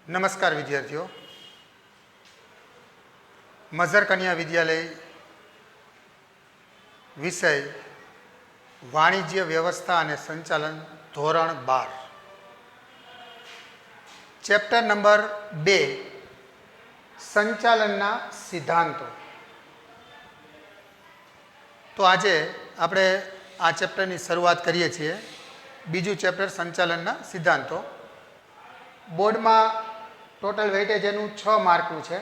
નમસ્કાર વિદ્યાર્થીઓ, મઝર કન્યા વિદ્યાલય વિષય વાણિજ્ય વ્યવસ્થા અને સંચાલન ધોરણ 12 ચેપ્ટર નંબર 2 સંચાલનના સિદ્ધાંતો. તો આજે આપણે આ ચેપ્ટરની શરૂઆત કરીએ છીએ. બીજું ચેપ્ટર સંચાલનના સિદ્ધાંતો. બોર્ડમાં ટોટલ વેઇટેજ એનું 6 માર્કનું છે.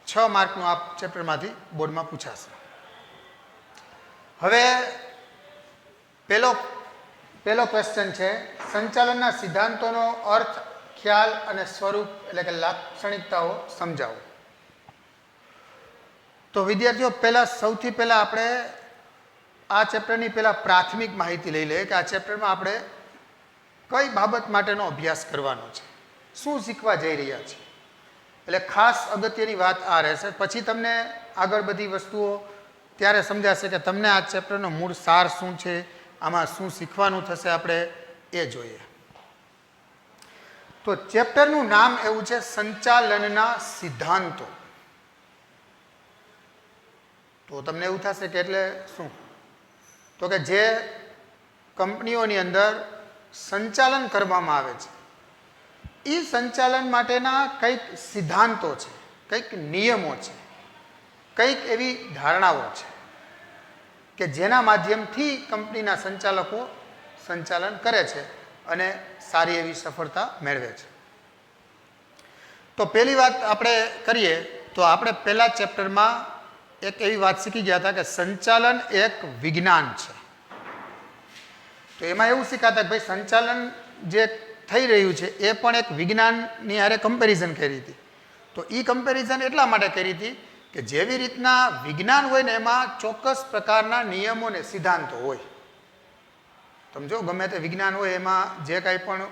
6 માર્કનું આ ચેપ્ટરમાંથી બોર્ડમાં પૂછાશે. હવે પહેલો ક્વેશ્ચન છે, સંચાલનના સિદ્ધાંતોનો અર્થ, ખ્યાલ અને સ્વરૂપ એટલે કે લાક્ષણિકતાઓ સમજાવો. તો વિદ્યાર્થીઓ, સૌથી પહેલા આપણે આ ચેપ્ટરની પ્રાથમિક માહિતી લઈ લઈએ કે આ ચેપ્ટરમાં આપણે કઈ બાબત માટેનો અભ્યાસ કરવાનો છે, શું શીખવા જઈ રહ્યા છીએ. એટલે ખાસ અગત્યની વાત આ રહેશે. પછી તમને આગળ બધી વસ્તુઓ ત્યારે સમજાશે કે તમને આ ચેપ્ટરનો મૂળ સાર શું છે, આમાં શું શીખવાનું થશે આપણે એ જોઈએ. તો ચેપ્ટરનું નામ એવું છે, સંચાલનના સિદ્ધાંતો. તો તમને એવું થશે કે એટલે શું? તો કે જે કંપનીઓની અંદર સંચાલન કરવામાં આવે છે એ સંચાલન માટેના કંઈક સિદ્ધાંતો છે, કંઈક નિયમો છે, કંઈક એવી ધારણાઓ છે કે જેના માધ્યમથી કંપનીના સંચાલકો સંચાલન કરે છે અને સારી એવી સફળતા મેળવે છે. તો પહેલી વાત આપણે કરીએ તો આપણે પહેલા ચેપ્ટરમાં એક એવી વાત શીખી ગયા હતા કે સંચાલન એક વિજ્ઞાન છે. તો એમાં એવું શીખાતા કે ભાઈ સંચાલન જે થઈ રહ્યું છે એ પણ એક વિજ્ઞાનની હારે કમ્પેરિઝન કરી હતી. તો એ કમ્પેરિઝન એટલા માટે કરી હતી કે જેવી રીતના વિજ્ઞાન હોય ને એમાં ચોક્કસ પ્રકારના નિયમો ને સિદ્ધાંતો હોય. સમજો, ગમે તે વિજ્ઞાન હોય એમાં જે કાંઈ પણ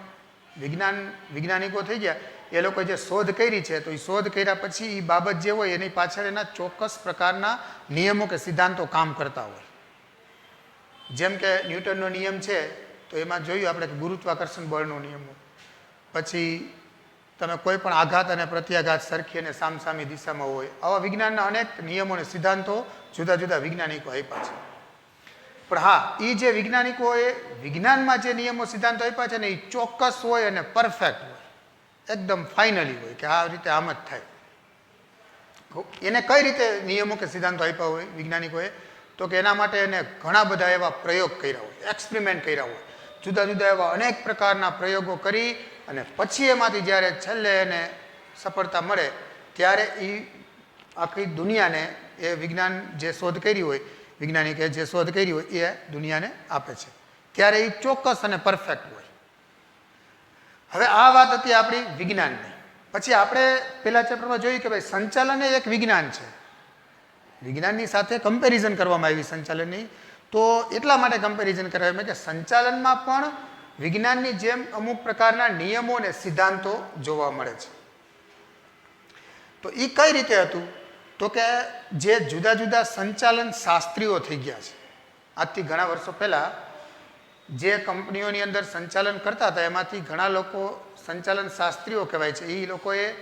વૈજ્ઞાનિકો થઈ ગયા એ લોકોએ જે શોધ કરી છે તો એ શોધ કર્યા પછી એ બાબત જે હોય એની પાછળ એના ચોક્કસ પ્રકારના નિયમો કે સિદ્ધાંતો કામ કરતા હોય. જેમ કે ન્યૂટનનો નિયમ છે તો એમાં જોયું આપણે કે ગુરુત્વાકર્ષણ બળનો નિયમ હોય. પછી તમે કોઈ પણ આઘાત અને પ્રત્યાઘાત સરખી અને સામસામી દિશામાં હોય. આવા વિજ્ઞાનના અનેક નિયમો અને સિદ્ધાંતો જુદા જુદા વૈજ્ઞાનિકો આપ્યા છે. પણ હા, એ જે વૈજ્ઞાનિકોએ વિજ્ઞાનમાં જે નિયમો સિદ્ધાંતો આપ્યા છે ને એ ચોક્કસ હોય અને પરફેક્ટ હોય, એકદમ ફાઇનલી હોય કે આ રીતે આમ જ થાય. એને કઈ રીતે નિયમો કે સિદ્ધાંતો આપ્યા હોય વૈજ્ઞાનિકોએ? તો કે એના માટે એને ઘણા બધા એવા પ્રયોગ કર્યા હોય, એક્સપેરિમેન્ટ કર્યા હોય, જુદા જુદા એવા અનેક પ્રકારના પ્રયોગો કરી અને પછી એમાંથી જ્યારે છેલ્લે એને સફળતા મળે ત્યારે એ આખી દુનિયાને એ વિજ્ઞાન જે શોધ કરી હોય, વૈજ્ઞાનિકે જે શોધ કરી હોય એ દુનિયાને આપે છે. ત્યારે એ ચોક્કસ અને પરફેક્ટ હોય. હવે આ વાત હતી આપણી વિજ્ઞાનની. પછી આપણે પહેલા ચેપ્ટરમાં જોયું કે ભાઈ સંચાલન એ એક વિજ્ઞાન છે. વિજ્ઞાનની સાથે કમ્પેરિઝન કરવામાં આવી સંચાલનની. તો એટલા માટે કમ્પેરિઝન કરવામાં કે સંચાલનમાં પણ વિજ્ઞાનની જેમ અમુક પ્રકારના નિયમો અને સિદ્ધાંતો જોવા મળે છે. તો એ કઈ રીતે હતું? તો કે જે જુદા જુદા સંચાલન શાસ્ત્રીઓ થઈ ગયા છે આજથી ઘણા વર્ષો પહેલાં, જે કંપનીઓની અંદર સંચાલન કરતા હતા એમાંથી ઘણા લોકો સંચાલન શાસ્ત્રીઓ કહેવાય છે. એ લોકોએ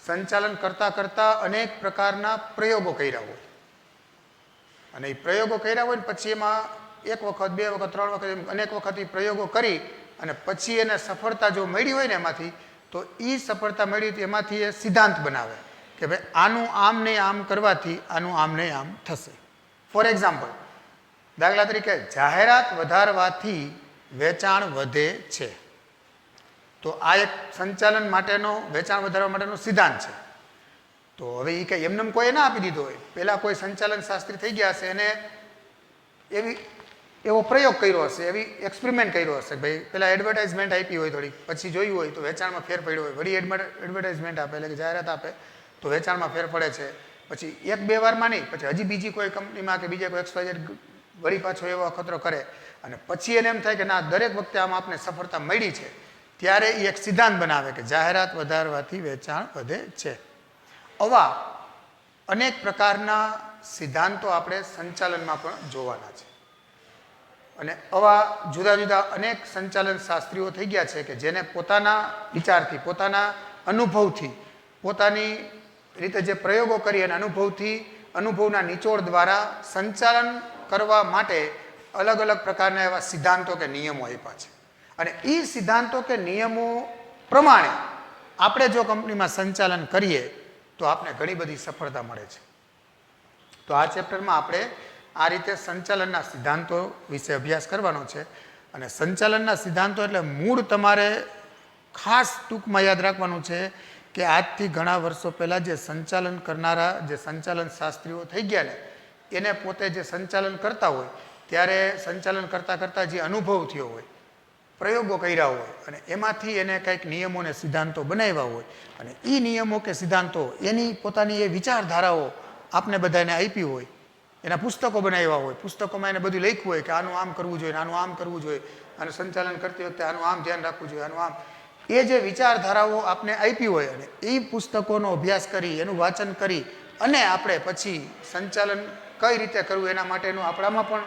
સંચાલન કરતાં કરતાં અનેક પ્રકારના પ્રયોગો કર્યા હોય અને એ પ્રયોગો કર્યા હોય ને પછી એમાં 1 વખત 2 વખત 3 વખત અનેક વખત એ પ્રયોગો કરી અને પછી એને સફળતા જો મળી હોય ને એમાંથી, તો એ સફળતા મળી તો એમાંથી એ સિદ્ધાંત બનાવે કે ભાઈ આનું આમ નહીં આમ કરવાથી આનું આમ નહીં આમ થશે. ફોર એક્ઝામ્પલ, દાખલા તરીકે જાહેરાત વધારવાથી વેચાણ વધે છે. તો આ એક સંચાલન માટેનો, વેચાણ વધારવા માટેનો સિદ્ધાંત છે. તો હવે એ કંઈ એમને કોઈ ના આપી દીધો હોય. પહેલાં કોઈ સંચાલન શાસ્ત્રી થઈ ગયા હશે એને એવો પ્રયોગ કર્યો હશે, એવી એક્સપેરિમેન્ટ કર્યો હશે. ભાઈ પહેલાં એડવર્ટાઇઝમેન્ટ આપી હોય થોડી, પછી જોયું હોય તો વેચાણમાં ફેર પડ્યો હોય, વળી એડવર્ટાઇઝમેન્ટ આપે એટલે કે જાહેરાત આપે તો વેચાણમાં ફેર પડે છે. પછી 1-2 વારમાં નહીં, પછી હજી બીજી કોઈ કંપનીમાં કે બીજા કોઈ XYZ વળી પાછો એવો અખતરો કરે અને પછી એને એમ થાય કે ના, દરેક વખતે આમાં આપણે સફળતા મળી છે, ત્યારે એ એક સિદ્ધાંત બનાવે કે જાહેરાત વધારવાથી વેચાણ વધે છે. આવા અનેક પ્રકારના સિદ્ધાંતો આપણે સંચાલનમાં પણ જોવાના છે. અને આવા જુદા જુદા અનેક સંચાલન શાસ્ત્રીઓ થઈ ગયા છે કે જેને પોતાના વિચારથી, પોતાના અનુભવથી, પોતાની રીતે જે પ્રયોગો કરી અને અનુભવથી, અનુભવના નિચોડ દ્વારા સંચાલન કરવા માટે અલગ અલગ પ્રકારના એવા સિદ્ધાંતો કે નિયમો આપ્યા છે. અને એ સિદ્ધાંતો કે નિયમો પ્રમાણે આપણે જો કંપનીમાં સંચાલન કરીએ તો આપને ઘણી બધી સફળતા મળે છે. તો આ ચેપ્ટરમાં આપણે આ રીતે સંચાલનના સિદ્ધાંતો વિશે અભ્યાસ કરવાનો છે. અને સંચાલનના સિદ્ધાંતો એટલે મૂળ તમારે ખાસ ટૂંકમાં યાદ રાખવાનું છે કે આજથી ઘણા વર્ષો પહેલાં જે સંચાલન કરનારા, જે સંચાલન શાસ્ત્રીઓ થઈ ગયા ને, એને પોતે જે સંચાલન કરતા હોય ત્યારે સંચાલન કરતાં કરતાં જે અનુભવ થયો હોય, પ્રયોગો કર્યા હોય અને એમાંથી એને કંઈક નિયમો અને સિદ્ધાંતો બનાવ્યા હોય અને એ નિયમો કે સિદ્ધાંતો એની પોતાની એ વિચારધારાઓ આપને બધાને આપી હોય, એના પુસ્તકો બનાવ્યા હોય, પુસ્તકોમાં એને બધું લખ્યું હોય કે આનું આમ કરવું જોઈએ, આનું આમ કરવું જોઈએ, અને સંચાલન કરતી વખતે આનું આમ ધ્યાન રાખવું જોઈએ, આનું આમ, એ જે વિચારધારાઓ આપને આપી હોય અને એ પુસ્તકોનો અભ્યાસ કરી, એનું વાંચન કરી અને આપણે પછી સંચાલન કઈ રીતે કરવું એના માટેનું આપણામાં પણ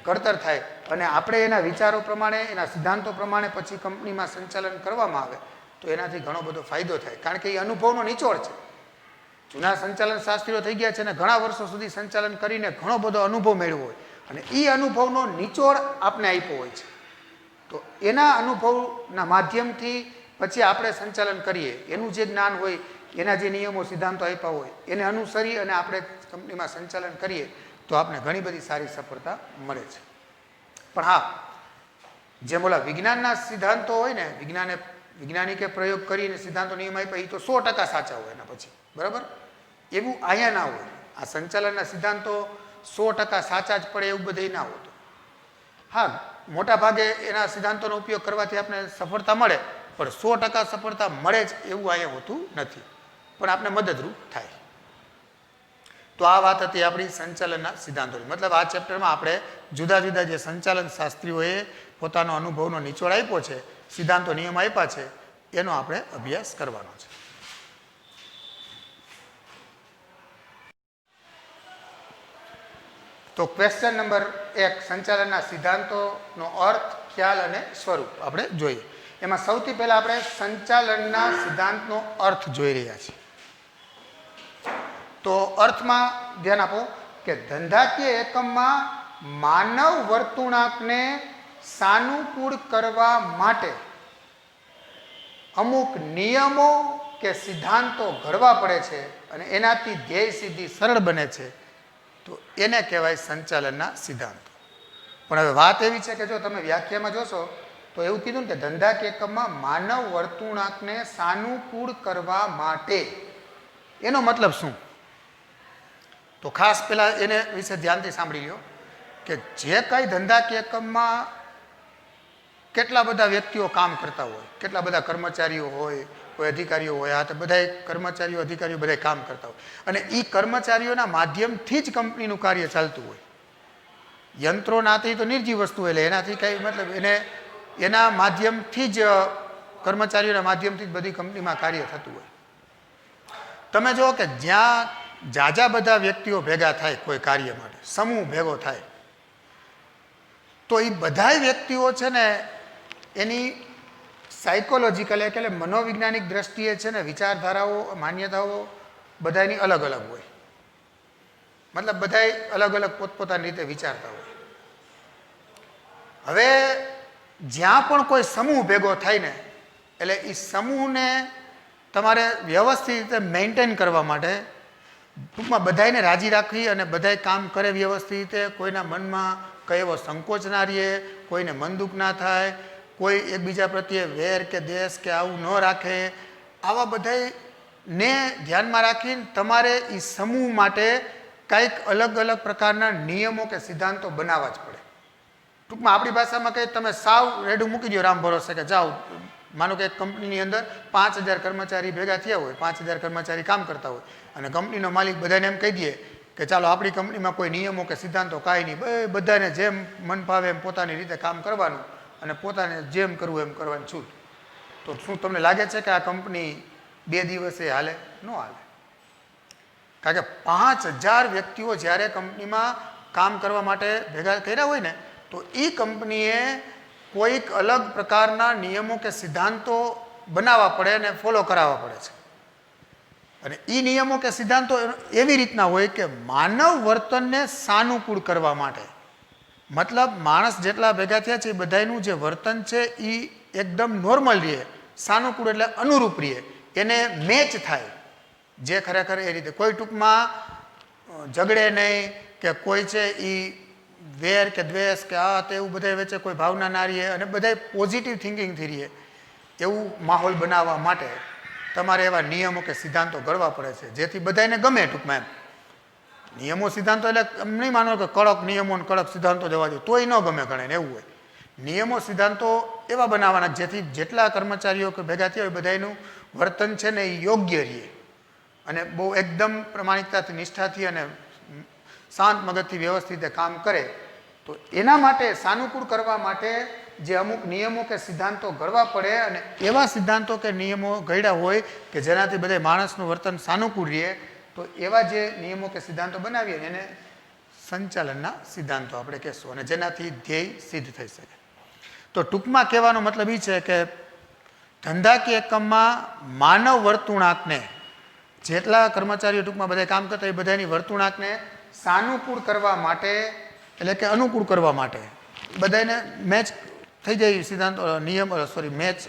ઘડતર થાય અને આપણે એના વિચારો પ્રમાણે, એના સિદ્ધાંતો પ્રમાણે પછી કંપનીમાં સંચાલન કરવામાં આવે તો એનાથી ઘણો બધો ફાયદો થાય. કારણ કે એ અનુભવનો નિચોડ છે. જૂના સંચાલન શાસ્ત્રીઓ થઈ ગયા છે અને ઘણા વર્ષો સુધી સંચાલન કરીને ઘણો બધો અનુભવ મેળવ્યો હોય અને એ અનુભવનો નિચોડ આપને આપ્યો હોય છે. તો એના અનુભવના માધ્યમથી પછી આપણે સંચાલન કરીએ, એનું જે જ્ઞાન હોય, એના જે નિયમો સિદ્ધાંતો આપ્યા હોય એને અનુસરી અને આપણે કંપનીમાં સંચાલન કરીએ તો આપણે ઘણી બધી સારી સફળતા મળે છે. પણ હા, જે ઓલા વિજ્ઞાનના સિદ્ધાંતો હોય ને, વૈજ્ઞાનિકે પ્રયોગ કરીને સિદ્ધાંતો નિયમ આપ્યા એ તો 100% સાચા હોય એના પછી, બરાબર? એવું અહીંયા ના હોય. આ સંચાલનના સિદ્ધાંતો 100% સાચા જ પડે એવું બધે ના હોતું. હા, મોટા ભાગે એના સિદ્ધાંતોનો ઉપયોગ કરવાથી આપણે સફળતા મળે, પણ 100% સફળતા મળે જ એવું અહીંયા હોતું નથી, પણ આપણે મદદરૂપ થાય. તો આ વાત હતી આપણી સંચાલનના સિદ્ધાંતોની. મતલબ આ ચેપ્ટરમાં આપણે જુદા જુદા જે સંચાલન શાસ્ત્રીઓએ પોતાનો અનુભવનો નિચોડ આપ્યો છે, સિદ્ધાંતો નિયમ આપ્યા છે, એનો આપણે અભ્યાસ કરવાનો છે. તો ક્વેશ્ચન નંબર 1, સંચાલનના સિદ્ધાંતોનો અર્થ, ખ્યાલ અને સ્વરૂપ આપણે જોઈએ. એમાં સૌથી પહેલા આપણે સંચાલનના સિદ્ધાંતનો અર્થ જોઈ રહ્યા છીએ. તો અર્થમાં ધ્યાન આપો કે ધંધાકીય એકમમાં માનવ વર્તણૂકને સાનુકૂળ કરવા માટે અમુક નિયમો કે સિદ્ધાંતો ઘડવા પડે છે અને એનાથી ધ્યેય સિદ્ધિ સરળ બને છે, તો એને કહેવાય સંચાલનના સિદ્ધાંતો. પણ હવે વાત એવી છે કે જો તમે વ્યાખ્યામાં જોશો તો એવું કીધું ને કે ધંધાકીય એકમમાં માનવ વર્તણૂકને સાનુકૂળ કરવા માટે, એનો મતલબ શું? તો ખાસ પહેલા એને વિશે ધ્યાનથી સાંભળી લો કે જે કંઈ ધંધાકીય એકમમાં કેટલા બધા વ્યક્તિઓ કામ કરતા હોય, કેટલા બધા કર્મચારીઓ હોય, કોઈ અધિકારીઓ હોય, આ તો બધા કર્મચારીઓ, અધિકારીઓ બધા કામ કરતા હોય અને એ કર્મચારીઓના માધ્યમથી જ કંપનીનું કાર્ય ચાલતું હોય. યંત્રો નાથી તો નિર્જીવ વસ્તુ એટલે એનાથી કંઈ મતલબ એના માધ્યમથી જ, કર્મચારીઓના માધ્યમથી જ બધી કંપનીમાં કાર્ય થતું હોય. તમે જુઓ કે જ્યાં ઝાઝા બધા વ્યક્તિઓ ભેગા થાય કોઈ કાર્ય માટે, સમૂહ ભેગો થાય, તો એ બધા વ્યક્તિઓ છે ને એની સાયકોલોજીકલ એટલે મનોવૈજ્ઞાનિક દ્રષ્ટિએ છે ને વિચારધારાઓ, માન્યતાઓ બધાની અલગ અલગ હોય. મતલબ બધાય અલગ અલગ પોતપોતાની રીતે વિચારતા હોય. હવે જ્યાં પણ કોઈ સમૂહ ભેગો થાય ને, એટલે એ સમૂહને તમારે વ્યવસ્થિત રીતે મેન્ટેન કરવા માટે, ટૂંકમાં બધાને રાજી રાખવી અને બધાય કામ કરે વ્યવસ્થિત રીતે, કોઈના મનમાં કઈ એવો સંકોચ ના રહે, કોઈને મન દુઃખ ના થાય, કોઈ એકબીજા પ્રત્યે વેર કે દેશ કે આવું ન રાખે, આવા બધાને ધ્યાનમાં રાખીને તમારે એ સમૂહ માટે કંઈક અલગ અલગ પ્રકારના નિયમો કે સિદ્ધાંતો બનાવવા જ પડે. ટૂંકમાં આપણી ભાષામાં કંઈ તમે સાવ રેડું મૂકી દો રામ ભરોસે કે જાઓ, માનો કે એક કંપનીની અંદર 5000 કર્મચારી ભેગા થયા હોય, 5000 કર્મચારી કામ કરતા હોય અને કંપનીનો માલિક બધાને એમ કહી દે કે ચાલો આપણી કંપનીમાં કોઈ નિયમો કે સિદ્ધાંતો કાંઈ નહીં, બધાને જેમ મન ફાવે એમ પોતાની રીતે કામ કરવાનું અને પોતાને જેમ કરવું એમ કરવાની છૂટ. તો શું તમને લાગે છે કે આ કંપની 2 દિવસે હાલે? ન હાલે. કારણ કે 5000 વ્યક્તિઓ જ્યારે કંપનીમાં કામ કરવા માટે ભેગા કર્યા હોય ને, તો એ કંપનીએ કોઈક અલગ પ્રકારના નિયમો કે સિદ્ધાંતો બનાવવા પડે અને ફોલો કરાવવા પડે છે. અને એ નિયમો કે સિદ્ધાંતો એવી રીતના હોય કે માનવ વર્તનને સાનુકૂળ કરવા માટે, મતલબ માણસ જેટલા ભેગા થયા છે એ બધાનું જે વર્તન છે એ એકદમ નોર્મલ રહે, સાનુકૂળ એટલે અનુરૂપ રહે, એને મેચ થાય જે ખરેખર એ રીતે. કોઈ ટૂંકમાં ઝઘડે નહીં કે કોઈ છે એ વેર કે દ્વેષ કે આ તે એવું બધા વચ્ચે કોઈ ભાવના ના રહીએ અને બધા પોઝિટિવ થિંકિંગથી રહીએ એવું માહોલ બનાવવા માટે તમારે એવા નિયમો કે સિદ્ધાંતો ઘડવા પડે છે જેથી બધાને ગમે. ટૂંકમાં એમ નિયમો સિદ્ધાંતો એટલે એમ નહીં માનો કે કડક નિયમો અને કડક સિદ્ધાંતો દેવા જોઈએ તોય ન ગમે ગણે ને એવું હોય. નિયમો સિદ્ધાંતો એવા બનાવવાના જેથી જેટલા કર્મચારીઓ કે ભેગા થયા હોય બધાનું વર્તન છે ને એ યોગ્ય રહે અને બહુ એકદમ પ્રમાણિકતાથી, નિષ્ઠાથી અને શાંત મગજથી વ્યવસ્થિત રીતે કામ કરે. તો એના માટે સાનુકૂળ કરવા માટે જે અમુક નિયમો કે સિદ્ધાંતો ઘડવા પડે અને એવા સિદ્ધાંતો કે નિયમો ઘડ્યા હોય કે જેનાથી બધા માણસનું વર્તન સાનુકૂળ રહે, તો એવા જે નિયમો કે સિદ્ધાંતો બનાવીએ એને સંચાલનના સિદ્ધાંતો આપણે કહેશું અને જેનાથી ધ્યેય સિદ્ધ થઈ શકે. તો ટૂંકમાં કહેવાનો મતલબ એ છે કે ધંધાકીય એકમમાં માનવ વર્તુળાંકને, જેટલા કર્મચારીઓ ટૂંકમાં બધા કામ કરતા એ બધાની વર્તુળાંકને સાનુકૂળ કરવા માટે એટલે કે અનુકૂળ કરવા માટે બધાને મેચ થઈ જાય, સિદ્ધાંતો નિયમ મેચ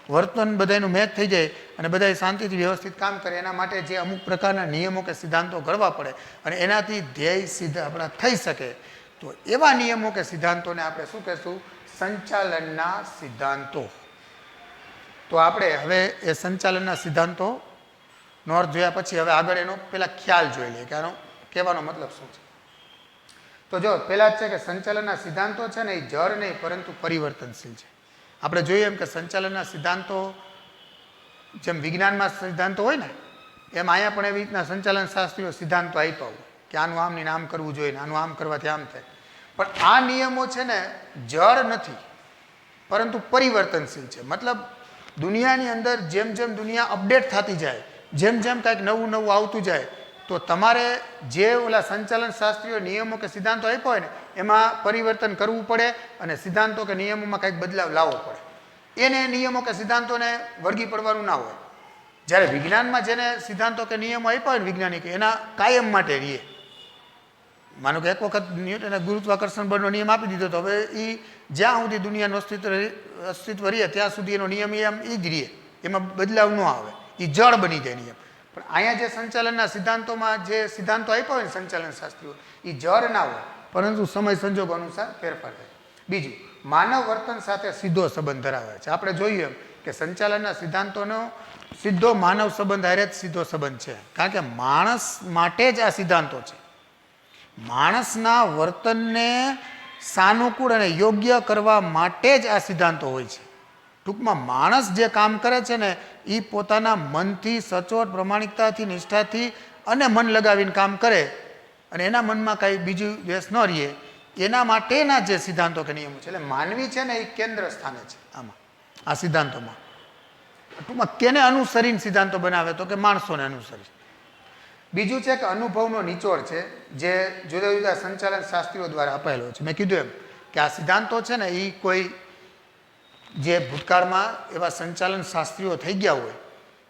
વર્તન બધાનું મેચ થઈ જાય અને બધા શાંતિથી વ્યવસ્થિત કામ કરે એના માટે જે અમુક પ્રકારના નિયમો કે સિદ્ધાંતો ઘડવા પડે અને એનાથી ધ્યેય સિદ્ધ આપણા થઈ શકે. તો એવા નિયમો કે સિદ્ધાંતોને આપણે શું કહેશું? સંચાલનના સિદ્ધાંતો. તો આપણે હવે એ સંચાલનના સિદ્ધાંતો નોર્થ જોયા પછી હવે આગળ એનો પેલા ખ્યાલ જોઈ લઈએ કે આનો કહેવાનો મતલબ શું છે. તો જો પહેલા જ છે કે સંચાલનના સિદ્ધાંતો છે ને એ જળ નહીં પરંતુ પરિવર્તનશીલ છે. આપણે જોઈએ એમ કે સંચાલનના સિદ્ધાંતો જેમ વિજ્ઞાનમાં સિદ્ધાંતો હોય ને એમ અહીંયા પણ એવી રીતના સંચાલન શાસ્ત્રીઓ સિદ્ધાંતો આપ્યા હોય કે આનું આમ ને આમ કરવું જોઈએ ને આનું આમ કરવાથી આમ થાય. પણ આ નિયમો છે ને જળ નથી પરંતુ પરિવર્તનશીલ છે. મતલબ દુનિયાની અંદર જેમ જેમ દુનિયા અપડેટ થતી જાય, જેમ જેમ કાંઈક નવું નવું આવતું જાય, તો તમારે જે ઓલા સંચાલન શાસ્ત્રીઓ નિયમો કે સિદ્ધાંતો આપ્યા હોય ને એમાં પરિવર્તન કરવું પડે અને સિદ્ધાંતો કે નિયમોમાં કંઈક બદલાવ લાવવો પડે. એને નિયમો કે સિદ્ધાંતોને વળગી પડવાનું ના હોય. જ્યારે વિજ્ઞાનમાં જેને સિદ્ધાંતો કે નિયમો આપ્યા હોય ને વૈજ્ઞાનિક, એના કાયમ માટે રહીએ. માનો કે એક વખત ન્યૂટને ગુરુત્વાકર્ષણ બળનો નિયમ આપી દીધો તો હવે એ જ્યાં સુધી દુનિયાનું અસ્તિત્વ રહીએ ત્યાં સુધી એનો નિયમ એ જ રહીએ, એમાં બદલાવ ન આવે, એ જળ બની જાય નિયમ. પણ અહીંયા જે સંચાલનના સિદ્ધાંતોમાં જે સિદ્ધાંતો આપ્યા હોય ને સંચાલન શાસ્ત્રીઓ એ જળ ના હોય પરંતુ સમય સંજોગો અનુસાર ફેરફાર થાય. બીજું, માનવ વર્તન સાથે સીધો સંબંધ ધરાવે છે. આપણે જોયું એમ કે સંચાલનના સિદ્ધાંતોનો સીધો માનવ સંબંધ હારે જ સીધો સંબંધ છે, કારણ કે માણસ માટે જ આ સિદ્ધાંતો છે. માણસના વર્તનને સાનુકૂળ અને યોગ્ય કરવા માટે જ આ સિદ્ધાંતો હોય છે. ટૂંકમાં માણસ જે કામ કરે છે ને એ પોતાના મનથી, સચોટ પ્રમાણિકતાથી, નિષ્ઠાથી અને મન લગાવીને કામ કરે અને એના મનમાં કાંઈ બીજું દ્વેષ ન રહે એના માટેના જે સિદ્ધાંતો કે નિયમો છે. એટલે માનવી છે ને એ કેન્દ્ર સ્થાને છે આમાં, આ સિદ્ધાંતોમાં. ટૂંકમાં કેને અનુસરીને સિદ્ધાંતો બનાવે તો કે માણસોને અનુસરી. બીજું છે કે અનુભવનો નિચોડ છે જે જુદા જુદા સંચાલન શાસ્ત્રીઓ દ્વારા અપાયેલો છે. મેં કીધું એમ કે આ સિદ્ધાંતો છે ને એ કોઈ જે ભૂતકાળમાં એવા સંચાલન શાસ્ત્રીઓ થઈ ગયા હોય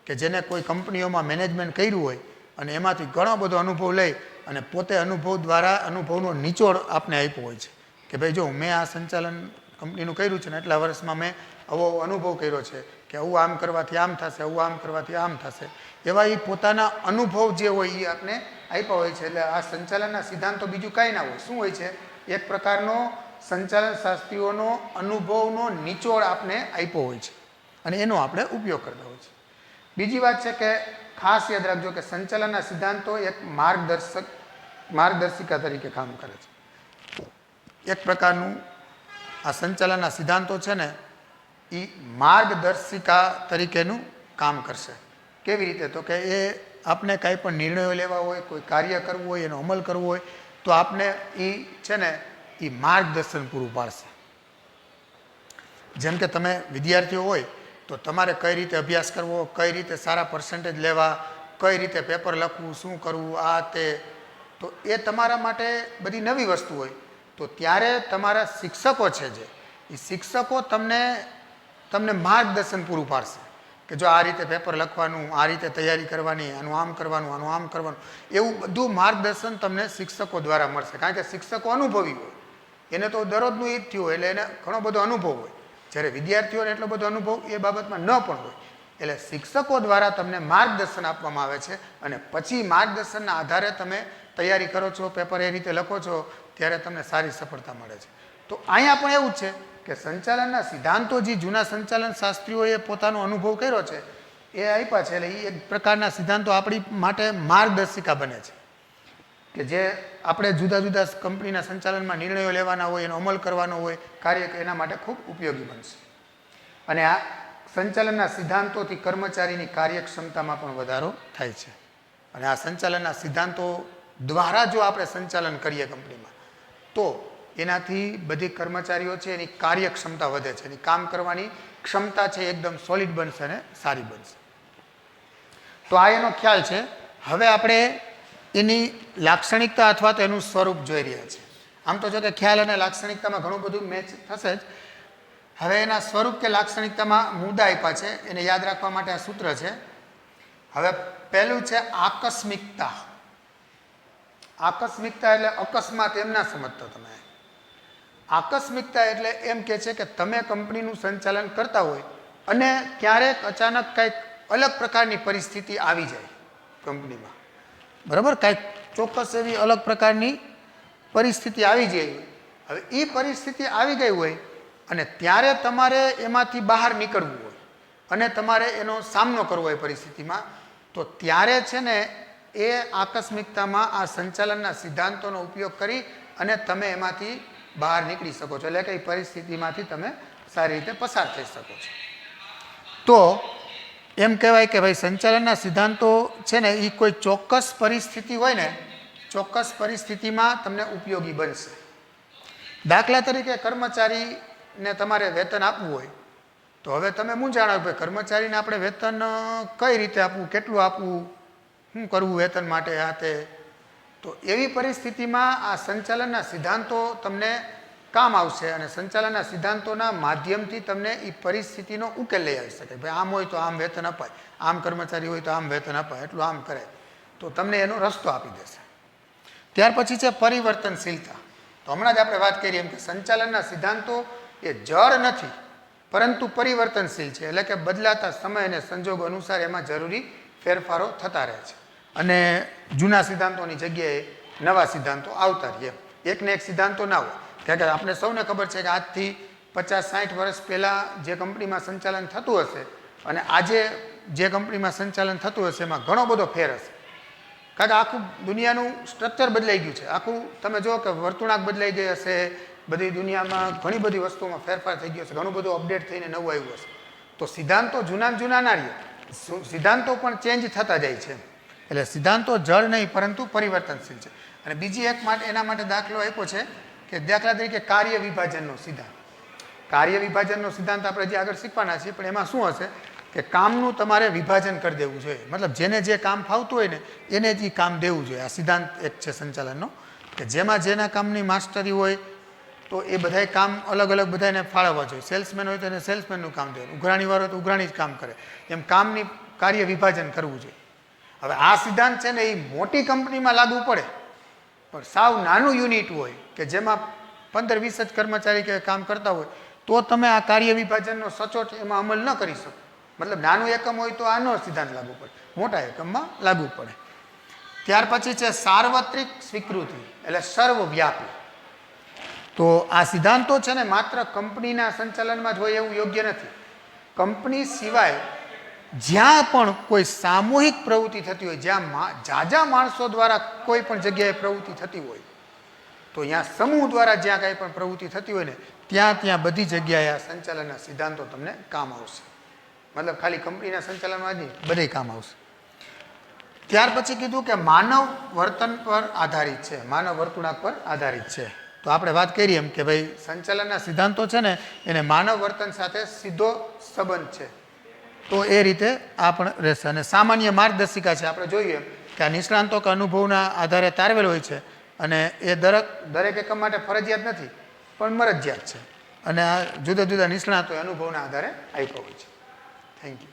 કે જેને કોઈ કંપનીઓમાં મેનેજમેન્ટ કર્યું હોય અને એમાંથી ઘણો બધો અનુભવ લઈ અને પોતે અનુભવ દ્વારા અનુભવનો નિચોડ આપને આપ્યો હોય છે કે ભાઈ જો મેં આ સંચાલન કંપનીનું કર્યું છે ને એટલા વર્ષમાં મેં આવો અનુભવ કર્યો છે કે આવું આમ કરવાથી આમ થશે, આવું આમ કરવાથી આમ થશે. એવા એ પોતાના અનુભવ જે હોય એ આપને આપ્યા હોય છે. એટલે આ સંચાલનના સિદ્ધાંતો બીજું કાંઈ ના હોય. શું હોય છે? એક પ્રકારનો સંચાલન શાસ્ત્રીઓનો અનુભવનો નિચોડ આપને આપ્યો હોય છે અને એનો આપણે ઉપયોગ કરતા હોય છે. બીજી વાત છે કે ખાસ યાદ રાખજો કે સંચાલનના સિદ્ધાંતો એક માર્ગદર્શિકા તરીકે કામ કરે છે. એક પ્રકારનું આ સંચાલનના સિદ્ધાંતો છે ને એ માર્ગદર્શિકા તરીકેનું કામ કરશે. કેવી રીતે? તો કે એ આપણે કાંઈ પણ નિર્ણયો લેવા હોય, કોઈ કાર્ય કરવું હોય, એનો અમલ કરવો હોય તો આપને એ છે ને એ માર્ગદર્શન પૂરું પાડશે. જેમ કે તમે વિદ્યાર્થીઓ હોય તો તમારે કઈ રીતે અભ્યાસ કરવો, કઈ રીતે સારા પર્સન્ટેજ લેવા, કઈ રીતે પેપર લખવું, શું કરવું, આ તે, તો એ તમારા માટે બધી નવી વસ્તુ હોય. તો ત્યારે તમારા શિક્ષકો છે જે એ શિક્ષકો તમને માર્ગદર્શન પૂરું પાડશે કે જો આ રીતે પેપર લખવાનું, આ રીતે તૈયારી કરવાની, આનું આમ કરવાનું, આનું આમ કરવાનું, એવું બધું માર્ગદર્શન તમને શિક્ષકો દ્વારા મળશે. કારણ કે શિક્ષકો અનુભવી હોય, એને તો દરરોજનું એ જ થયું હોય, એટલે એને ઘણો બધો અનુભવ હોય. જ્યારે વિદ્યાર્થીઓને એટલો બધો અનુભવ એ બાબતમાં ન પણ હોય. એટલે શિક્ષકો દ્વારા તમને માર્ગદર્શન આપવામાં આવે છે અને પછી માર્ગદર્શનના આધારે તમે તૈયારી કરો છો, પેપર એ રીતે લખો છો, ત્યારે તમને સારી સફળતા મળે છે. તો અહીંયા પણ એવું જ છે કે સંચાલનના સિદ્ધાંતો જે જૂના સંચાલન શાસ્ત્રીઓએ પોતાનો અનુભવ કર્યો છે એ આપ્યા છે. એટલે એ એક પ્રકારના સિદ્ધાંતો આપણી માટે માર્ગદર્શિકા બને છે કે જે આપણે જુદા જુદા કંપનીના સંચાલનમાં નિર્ણયો લેવાના હોય, એનો અમલ કરવાનો હોય, કાર્ય એના માટે ખૂબ ઉપયોગી બનશે. અને આ સંચાલનના સિદ્ધાંતોથી કર્મચારીની કાર્યક્ષમતામાં પણ વધારો થાય છે. અને આ સંચાલનના સિદ્ધાંતો દ્વારા જો આપણે સંચાલન કરીએ કંપનીમાં, તો એનાથી બધી કર્મચારીઓ છે એની કાર્યક્ષમતા વધે છે, એની કામ કરવાની ક્ષમતા છે એકદમ સોલિડ બનશે અને સારી બનશે. તો આ એનો ખ્યાલ છે. હવે આપણે એની લાક્ષણિકતા અથવા તો એનું સ્વરૂપ જોઈ રહ્યા છીએ. આમ તો જો કે ખ્યાલ અને લાક્ષણિકતામાં ઘણું બધું મેચ થશે જ. હવે એના સ્વરૂપ કે લાક્ષણિકતામાં મુદ્દા આપ્યા છે, એને યાદ રાખવા માટે આ સૂત્ર છે. હવે પહેલું છે આકસ્મિકતા. આકસ્મિકતા એટલે અકસ્માત એમ ના સમજતો તમે. આકસ્મિકતા એટલે એમ કે છે કે તમે કંપનીનું સંચાલન કરતા હોય અને ક્યારેક અચાનક કંઈક અલગ પ્રકારની પરિસ્થિતિ આવી જાય કંપનીમાં, બરાબર? કંઈક ચોક્કસ એવી અલગ પ્રકારની પરિસ્થિતિ આવી જાય. હવે એ પરિસ્થિતિ આવી ગઈ હોય અને ત્યારે તમારે એમાંથી બહાર નીકળવું હોય અને તમારે એનો સામનો કરવો હોય પરિસ્થિતિમાં, તો ત્યારે છે ને એ આકસ્મિકતામાં આ સંચાલનના સિદ્ધાંતોનો ઉપયોગ કરી અને તમે એમાંથી બહાર નીકળી શકો છો. એટલે કે એ પરિસ્થિતિમાંથી તમે સારી રીતે પસાર થઈ શકો છો. તો એમ કહેવાય કે ભાઈ સંચાલનના સિદ્ધાંતો છે ને એ કોઈ ચોક્કસ પરિસ્થિતિ હોય ને, ચોક્કસ પરિસ્થિતિમાં તમને ઉપયોગી બનશે. દાખલા તરીકે કર્મચારીને તમારે વેતન આપવું હોય તો હવે તમે મૂંઝાણો કે કર્મચારીને આપણે વેતન કઈ રીતે આપવું, કેટલું આપવું, શું કરવું વેતન માટે, આ તે. તો એવી પરિસ્થિતિમાં આ સંચાલનના સિદ્ધાંતો તમને કામ આવશે અને સંચાલનના સિદ્ધાંતોના માધ્યમથી તમને એ પરિસ્થિતિનો ઉકેલ લઈ આવી શકે. ભાઈ આમ હોય તો આમ વેતન અપાય, આમ કર્મચારી હોય તો આમ વેતન અપાય, એટલું આમ કરે, તો તમને એનો રસ્તો આપી દેશે. ત્યાર પછી છે પરિવર્તનશીલતા. તો હમણાં જ આપણે વાત કરી એમ કે સંચાલનના સિદ્ધાંતો એ જળ નથી પરંતુ પરિવર્તનશીલ છે. એટલે કે બદલાતા સમય અને સંજોગો અનુસાર એમાં જરૂરી ફેરફારો થતા રહે છે અને જૂના સિદ્ધાંતોની જગ્યાએ નવા સિદ્ધાંતો આવતા રહે. એકને એક સિદ્ધાંતો ના હોય. કારણ કે આપણે સૌને ખબર છે કે આજથી 50-60 વર્ષ પહેલાં જે કંપનીમાં સંચાલન થતું હશે અને આજે જે કંપનીમાં સંચાલન થતું હશે એમાં ઘણો બધો ફેર હશે. કારણ કે આખું દુનિયાનું સ્ટ્રક્ચર બદલાઈ ગયું છે. આખું તમે જુઓ કે વર્તુળાક બદલાઈ ગઈ હશે, બધી દુનિયામાં ઘણી બધી વસ્તુઓમાં ફેરફાર થઈ ગયો હશે, ઘણું બધું અપડેટ થઈને નવું આવ્યું હશે. તો સિદ્ધાંતો જૂના ના રહે, સિદ્ધાંતો પણ ચેન્જ થતા જાય છે. એટલે સિદ્ધાંતો જળ નહીં પરંતુ પરિવર્તનશીલ છે. અને બીજી એક માટે એના માટે દાખલો આપ્યો છે કે દાખલા તરીકે કાર્ય વિભાજનનો સિદ્ધાંત. કાર્ય વિભાજનનો સિદ્ધાંત આપણે જે આગળ શીખવાના છીએ, પણ એમાં શું હશે કે કામનું તમારે વિભાજન કરી દેવું જોઈએ. મતલબ જેને જે કામ ફાવતું હોય ને એને જ કામ દેવું જોઈએ. આ સિદ્ધાંત એક છે સંચાલનનો કે જેમાં જેના કામની માસ્ટરી હોય તો એ બધાય કામ અલગ અલગ બધાને ફાળવવા જોઈએ. સેલ્સમેન હોય તો એને સેલ્સમેનનું કામ દેવાનું, ઉઘરાણીવાળો હોય તો ઉઘરાણી જ કામ કરે, એમ કામની કાર્ય વિભાજન કરવું જોઈએ. હવે આ સિદ્ધાંત છે ને એ મોટી કંપનીમાં લાગુ પડે, પણ સાવ નાનું યુનિટ હોય કે જેમાં 15-20 જ કર્મચારી કે કામ કરતા હોય તો તમે આ કાર્ય વિભાજનનો સચોટ એમાં અમલ ન કરી શકો. મતલબ નાનું એકમ હોય તો આનો સિદ્ધાંત લાગુ પડે, મોટા એકમમાં લાગુ પડે. ત્યાર પછી છે સાર્વત્રિક સ્વીકૃતિ એટલે સર્વવ્યાપી. તો આ સિદ્ધાંતો છે ને માત્ર કંપનીના સંચાલનમાં જ હોય એવું યોગ્ય નથી. કંપની સિવાય જ્યાં પણ કોઈ સામૂહિક પ્રવૃત્તિ થતી હોય, જ્યાં ઝાઝા માણસો દ્વારા કોઈ પણ જગ્યાએ પ્રવૃત્તિ થતી હોય, તો અહીંયા સમૂહ દ્વારા જ્યાં કાંઈ પણ પ્રવૃત્તિ થતી હોય ને ત્યાં બધી જગ્યાએ આ સંચાલનના સિદ્ધાંતો તમને કામ આવશે. મતલબ ખાલી કંપનીના સંચાલનમાં જ નહીં, બધે કામ આવશે. ત્યાર પછી કીધું કે માનવ વર્તન પર આધારિત છે, માનવ વર્તણૂક પર આધારિત છે. તો આપણે વાત કરી એમ કે ભાઈ સંચાલનના સિદ્ધાંતો છે ને એને માનવ વર્તન સાથે સીધો સંબંધ છે. તો એ રીતે આ પણ રહેશે. અને સામાન્ય માર્ગદર્શિકા છે. આપણે જોઈએ એમ કે આ નિષ્ણાંતો કે અનુભવના આધારે તારવેલ હોય છે અને એ દરેક એકમ માટે ફરજિયાત નથી પણ મરજિયાત છે અને આ જુદા જુદા નિષ્ણાતોએ અનુભવના આધારે આપ્યો હોય છે. Thank you.